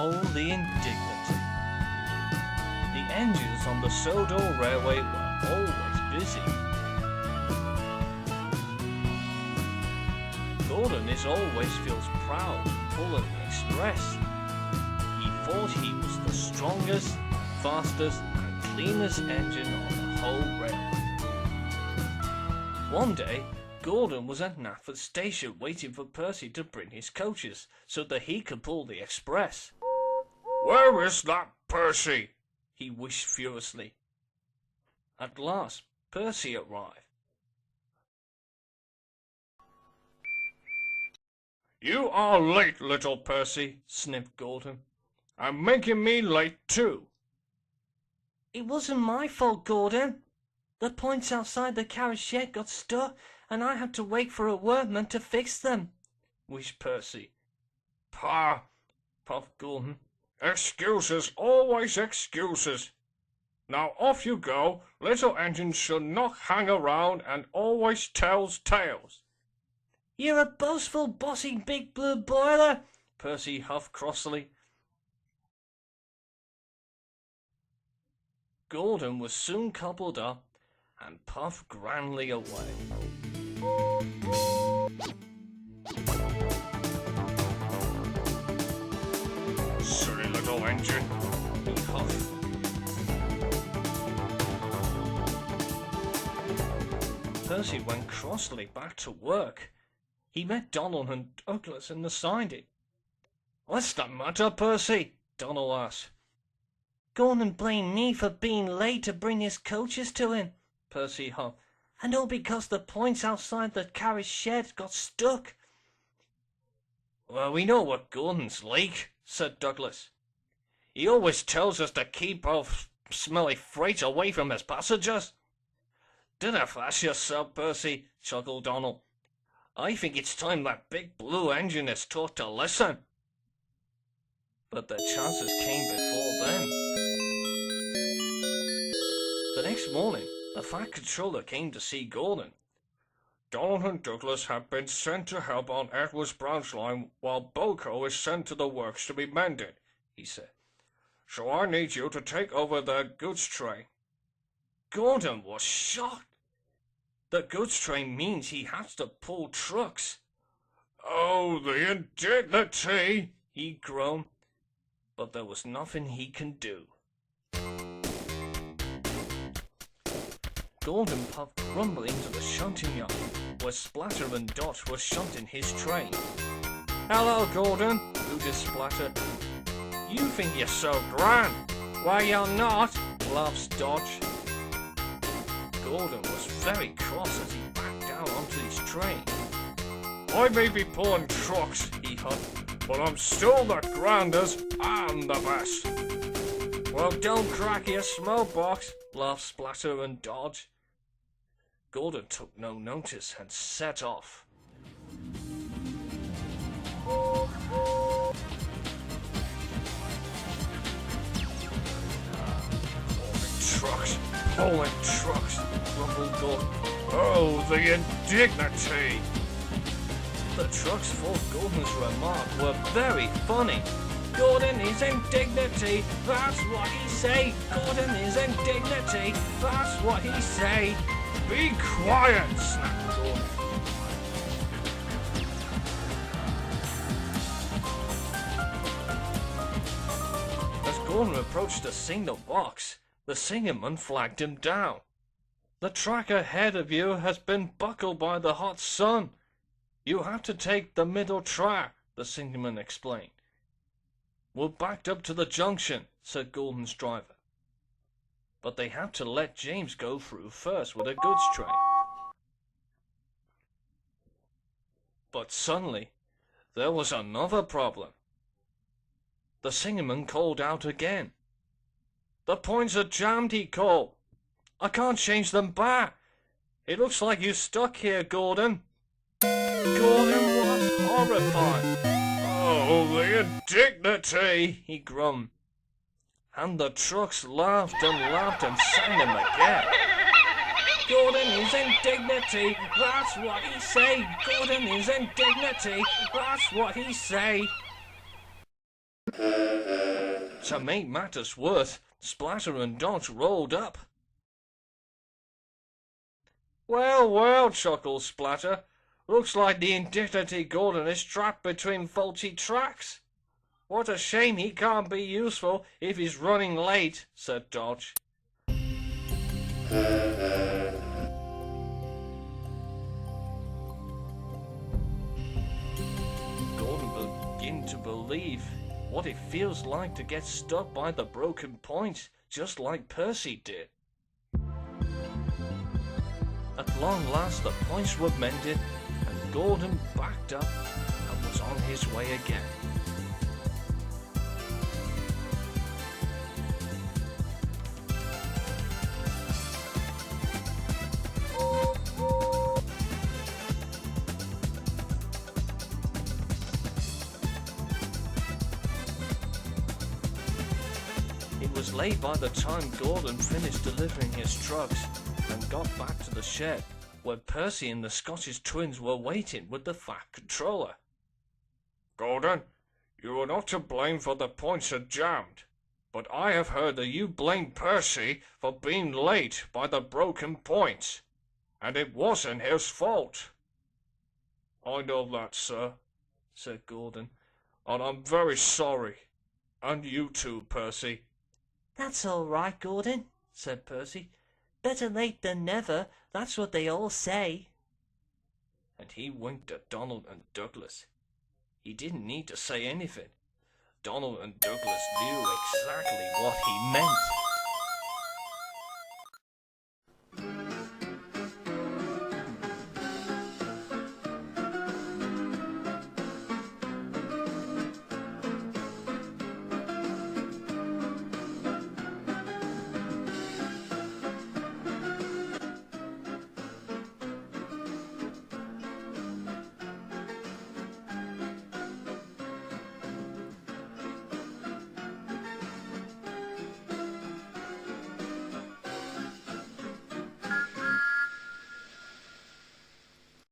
Oh, the indignity. The engines on the Sodor Railway were always busy. Gordon always feels proud to pull at the express. He thought he was the strongest, fastest and cleanest engine on the whole railway. One day, Gordon was at Nafford Station waiting for Percy to bring his coaches so that he could pull the express. "Where is that Percy?" he wished furiously. At last, Percy arrived. "You are late, little Percy," sniffed Gordon. "And making me late too." "It wasn't my fault, Gordon. The points outside the carriage shed got stuck, and I had to wait for a workman to fix them," wished Percy. "Pah!" puffed Gordon. "Excuses, always excuses. Now off you go. Little engines should not hang around and always tells tales." "You're a boastful, bossy, big blue boiler," Percy huffed crossly. Gordon was soon coupled up and puffed grandly away. "Silly little engine," he huffed. Percy went crossly back to work. He met Donald and Douglas in the siding. "What's the matter, Percy?" Donald asked. "Gordon blamed me for being late to bring his coaches to him," Percy huffed, "and all because the points outside the carriage shed got stuck." "Well, we know what Gordon's like," said Douglas. "He always tells us to keep our smelly freight away from his passengers." "Dinna flash yourself, Percy," chuckled Donald. "I think it's time that big blue engine is taught to listen." But their chances came before then. The next morning, the Fat Controller came to see Gordon. "Donald and Douglas have been sent to help on Edwards branch line while Boco is sent to the works to be mended," he said. "So I need you to take over their goods train." Gordon was shocked. The goods train means he has to pull trucks. "Oh, the indignity!" he groaned. But there was nothing he can do. Gordon puffed grumbly into the shunting yard, where Splatter and Dodge were shunting his train. "Hello, Gordon," hooted Splatter. "You think you're so grand. Why, you're not," laughs Dodge. Gordon was very cross as he backed down onto his train. "I may be pulling trucks," he huffed, "but I'm still the grandest and the best." "Well, don't crack your smoke box," laughed Splatter and Dodge. Gordon took no notice and set off. Pulling trucks, grumbled Gordon. "Oh, the indignity!" The trucks for Gordon's remark were very funny. "Gordon is indignity, that's what he say. Gordon is indignity, that's what he say." "Be quiet," snapped Gordon. As Gordon approached the signal box, the signalman flagged him down. "The track ahead of you has been buckled by the hot sun. You have to take the middle track," the signalman explained. "We're backed up to the junction," said Gordon's driver. But they had to let James go through first with a goods train. But suddenly, there was another problem. The signalman called out again. "The points are jammed," he called. "I can't change them back. It looks like you're stuck here, Gordon." Gordon was horrified. "Oh, the indignity!" he groaned. And the trucks laughed and sang them again. "Gordon is indignity, that's what he say. Gordon is indignity, that's what he say." To make matters worse, Splatter and Dodge rolled up. Well, well, chuckled Splatter. Looks like the Indignity Gordon is trapped between faulty tracks. What a shame he can't be useful if he's running late, said Dodge. Gordon began to believe what it feels like to get stuck by the broken point, just like Percy did. At long last the points were mended, and Gordon backed up and was on his way again. It was late by the time Gordon finished delivering his trucks and got back to the shed, where Percy and the Scottish twins were waiting with the Fat Controller. Gordon, you were not to blame for the points had jammed, but I have heard that you blamed Percy for being late by the broken points, and it wasn't his fault. I know that, sir, said Gordon, and I'm very sorry. And you too, Percy. That's all right, Gordon, said Percy. Better late than never, that's what they all say. And he winked at Donald and Douglas. He didn't need to say anything. Donald and Douglas knew exactly what he meant.